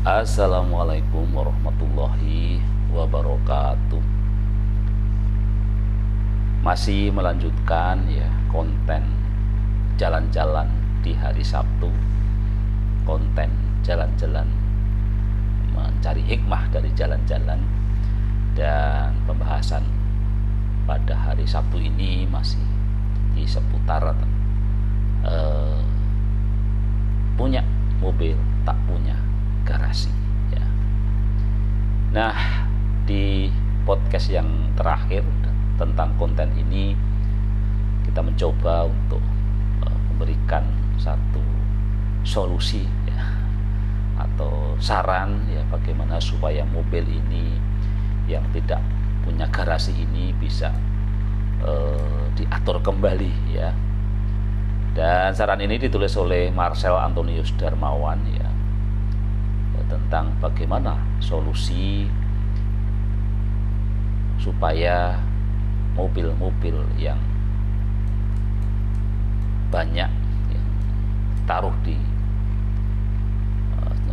Assalamualaikum warahmatullahi wabarakatuh. Masih melanjutkan ya konten jalan-jalan di hari Sabtu, konten jalan-jalan mencari hikmah dari jalan-jalan, dan pembahasan pada hari Sabtu ini masih di seputar punya mobil tak punya garasi ya. Nah, di podcast yang terakhir tentang konten ini kita mencoba untuk memberikan satu solusi ya, atau saran ya, bagaimana supaya mobil ini yang tidak punya garasi ini bisa diatur kembali ya. Dan saran ini ditulis oleh Marcel Antonius Darmawan ya, tentang bagaimana solusi supaya mobil-mobil yang banyak yang taruh di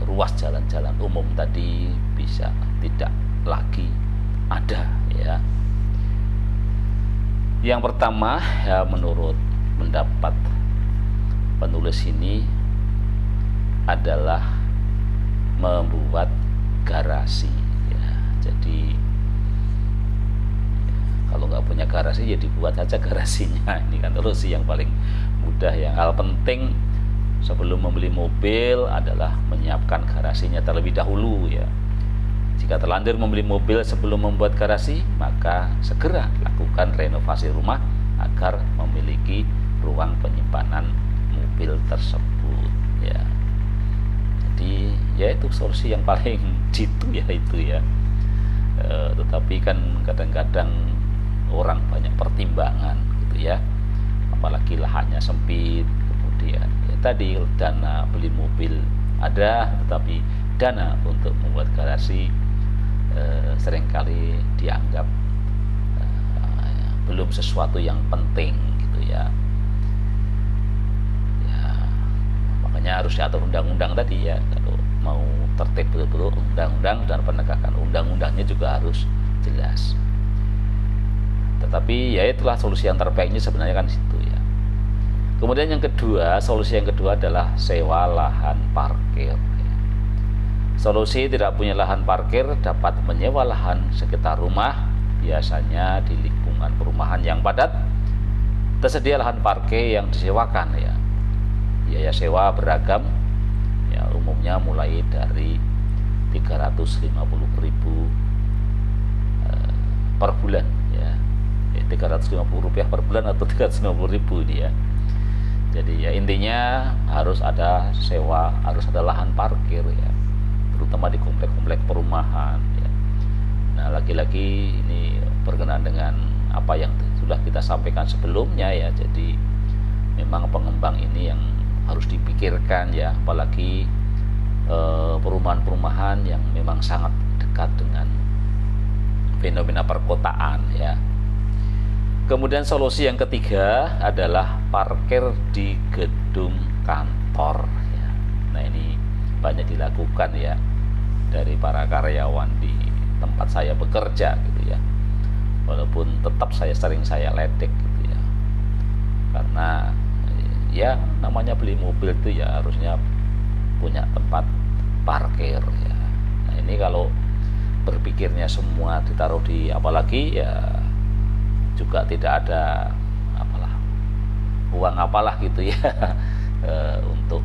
ruas jalan-jalan umum tadi bisa tidak lagi ada ya. Yang pertama ya, menurut pendapat penulis ini adalah membuat garasi ya. Jadi kalau nggak punya garasi ya dibuat saja garasinya. Ini kan solusi yang paling mudah ya. Hal penting sebelum membeli mobil adalah menyiapkan garasinya terlebih dahulu ya. Jika terlanjur membeli mobil sebelum membuat garasi, maka segera lakukan renovasi rumah agar memiliki ruang penyimpanan mobil tersebut ya. Jadi ya itu solusi yang paling jitu ya itu ya. Tetapi kan kadang-kadang orang banyak pertimbangan gitu ya, apalagi lahannya sempit, kemudian ya tadi dana beli mobil ada, tetapi dana untuk membuat garasi seringkali dianggap belum sesuatu yang penting gitu ya. Makanya harus diatur undang-undang tadi ya. Kalau mau tertib betul-betul undang-undang dan penegakan undang-undangnya juga harus jelas. Tetapi ya itulah solusi yang terbaiknya sebenarnya kan situ ya. Kemudian yang kedua, solusi yang kedua adalah sewa lahan parkir ya. Solusi tidak punya lahan parkir dapat menyewa lahan sekitar rumah, biasanya di lingkungan perumahan yang padat. Tersedia lahan parkir yang disewakan ya. Biaya sewa beragam ya, umumnya mulai dari 350.000 per bulan ya. 350 rupiah per bulan atau 350.000 ini ya. Jadi ya intinya harus ada sewa, harus ada lahan parkir ya, terutama di komplek-komplek perumahan ya. Nah, lagi-lagi ini berkenaan dengan apa yang sudah kita sampaikan sebelumnya ya. Jadi memang pengembang ini yang harus dipikirkan ya, apalagi perumahan-perumahan yang memang sangat dekat dengan fenomena perkotaan ya. Kemudian solusi yang ketiga adalah parkir di gedung kantor ya. Nah, ini banyak dilakukan ya dari para karyawan di tempat saya bekerja gitu ya. Walaupun tetap sering saya ledek gitu ya. Karena ya namanya beli mobil itu ya harusnya punya tempat parkir ya. Nah, ini kalau berpikirnya semua ditaruh di apalagi ya juga tidak ada uang apalah gitu ya untuk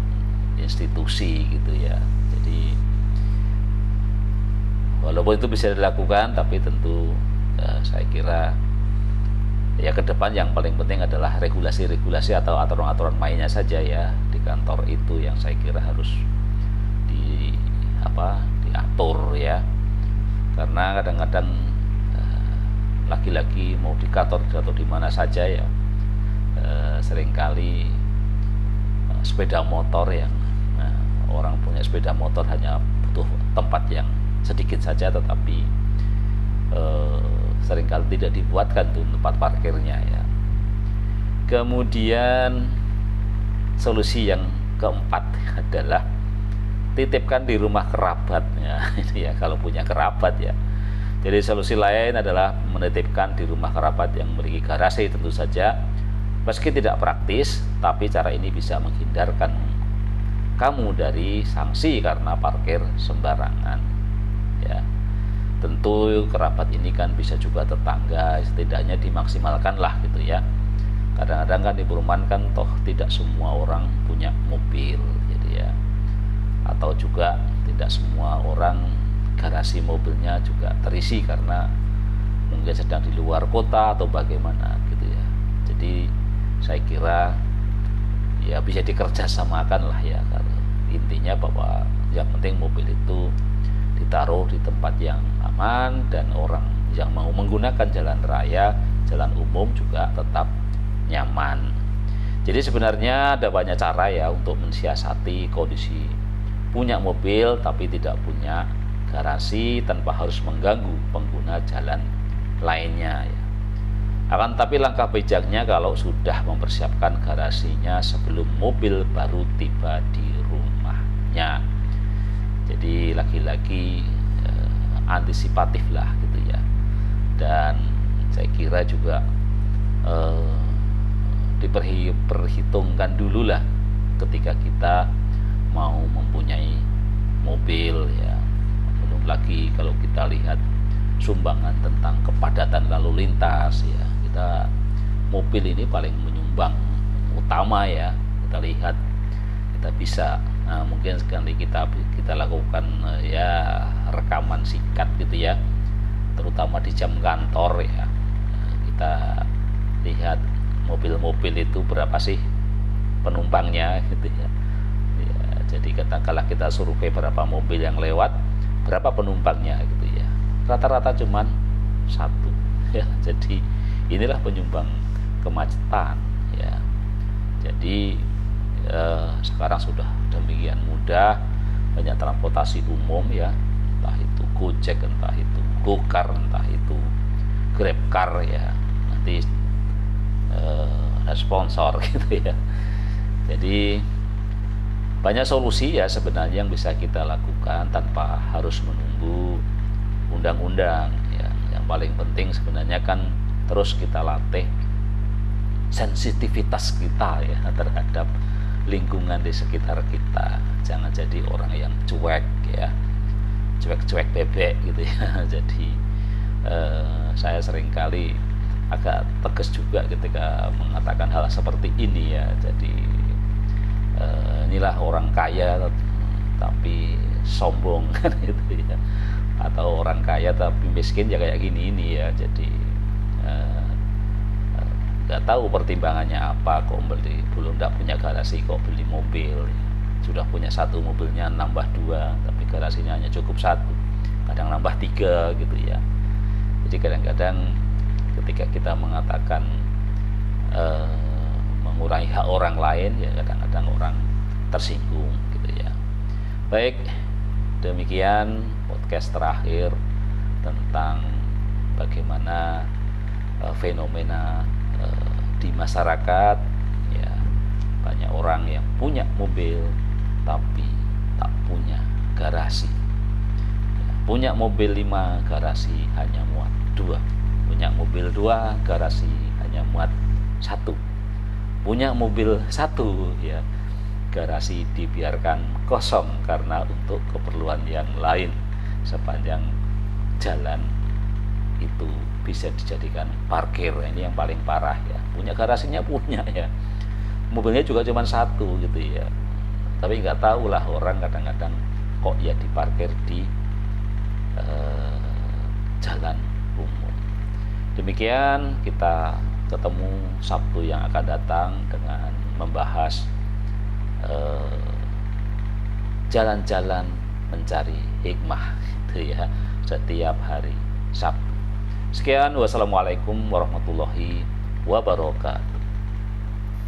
institusi gitu ya. Jadi walaupun itu bisa dilakukan, tapi tentu saya kira ya ke depan yang paling penting adalah regulasi-regulasi atau aturan-aturan mainnya saja ya di kantor itu yang saya kira harus diatur ya. Karena kadang-kadang lagi-lagi mau di kantor atau di mana saja ya, seringkali sepeda motor yang orang punya sepeda motor hanya butuh tempat yang sedikit saja, tetapi seringkali tidak dibuatkan tuh tempat parkirnya ya. Kemudian solusi yang keempat adalah titipkan di rumah kerabatnya. Ini ya kalau punya kerabat ya. Jadi solusi lain adalah menitipkan di rumah kerabat yang memiliki garasi tentu saja. Meski tidak praktis, tapi cara ini bisa menghindarkan kamu dari sanksi karena parkir sembarangan. Ya, tentu kerabat ini kan bisa juga tetangga, setidaknya dimaksimalkan lah gitu ya. Kadang-kadang kan di perumahan kan toh tidak semua orang punya mobil, jadi ya. Atau juga tidak semua orang garasi mobilnya juga terisi karena mungkin sedang di luar kota atau bagaimana gitu ya. Jadi saya kira ya bisa dikerjasamakan lah ya, karena intinya bahwa yang penting mobil itu ditaruh di tempat yang aman dan orang yang mau menggunakan jalan raya, jalan umum juga tetap nyaman. Jadi sebenarnya ada banyak cara ya untuk mensiasati kondisi punya mobil tapi tidak punya garasi tanpa harus mengganggu pengguna jalan lainnya ya. Akan tapi langkah bijaknya kalau sudah mempersiapkan garasinya sebelum mobil baru tiba di rumahnya. Jadi lagi-lagi antisipatif lah gitu ya. Dan saya kira juga diperhitungkan dulu lah ketika kita mau mempunyai mobil ya. Belum lagi kalau kita lihat sumbangan tentang kepadatan lalu lintas ya, kita mobil ini paling menyumbang utama ya. Kita lihat, kita bisa mungkin sekali kita lakukan ya rekaman singkat gitu ya, terutama di jam kantor ya. Kita lihat mobil-mobil itu berapa sih penumpangnya gitu ya. Jadi katakanlah kita survei berapa mobil yang lewat, berapa penumpangnya gitu ya, rata-rata cuman satu ya. Jadi inilah penyumbang kemacetan ya. Jadi sekarang sudah demikian mudah, banyak transportasi umum ya, entah itu Gojek, entah itu Gokar, entah itu Grabcar ya, nanti ada sponsor gitu ya. Jadi banyak solusi ya sebenarnya yang bisa kita lakukan tanpa harus menunggu undang-undang ya. Yang paling penting sebenarnya kan terus kita latih sensitivitas kita ya terhadap lingkungan di sekitar kita. Jangan jadi orang yang cuek ya, cuek-cuek bebek gitu ya. Jadi saya seringkali agak tegas juga ketika mengatakan hal seperti ini ya. Jadi inilah orang kaya tapi sombong kan gitu ya, atau orang kaya tapi miskin ya kayak gini ini ya. Jadi nggak tahu pertimbangannya apa, kok beli, belum tidak punya garasi kok beli mobil ya. Sudah punya satu mobilnya nambah dua tapi garasinya hanya cukup satu, kadang nambah tiga gitu ya. Jadi kadang-kadang ketika kita mengatakan mengurangi hak orang lain ya, kadang-kadang orang tersinggung gitu ya. Baik, demikian podcast terakhir tentang bagaimana fenomena di masyarakat ya, banyak orang yang punya mobil tapi tak punya garasi ya, punya mobil 5, garasi hanya muat 2, punya mobil 2, garasi hanya muat 1, punya mobil 1 ya, garasi dibiarkan kosong karena untuk keperluan yang lain. Sepanjang jalan itu bisa dijadikan parkir. Ini yang paling parah ya. Punya garasinya punya ya, mobilnya juga cuma 1 gitu ya. Tapi nggak tahu lah orang kadang-kadang kok ya diparkir di jalan umum. Demikian, kita ketemu Sabtu yang akan datang dengan membahas jalan-jalan mencari hikmah gitu ya, setiap hari Sabtu. Sekian, wassalamualaikum warahmatullahi wabarakatuh.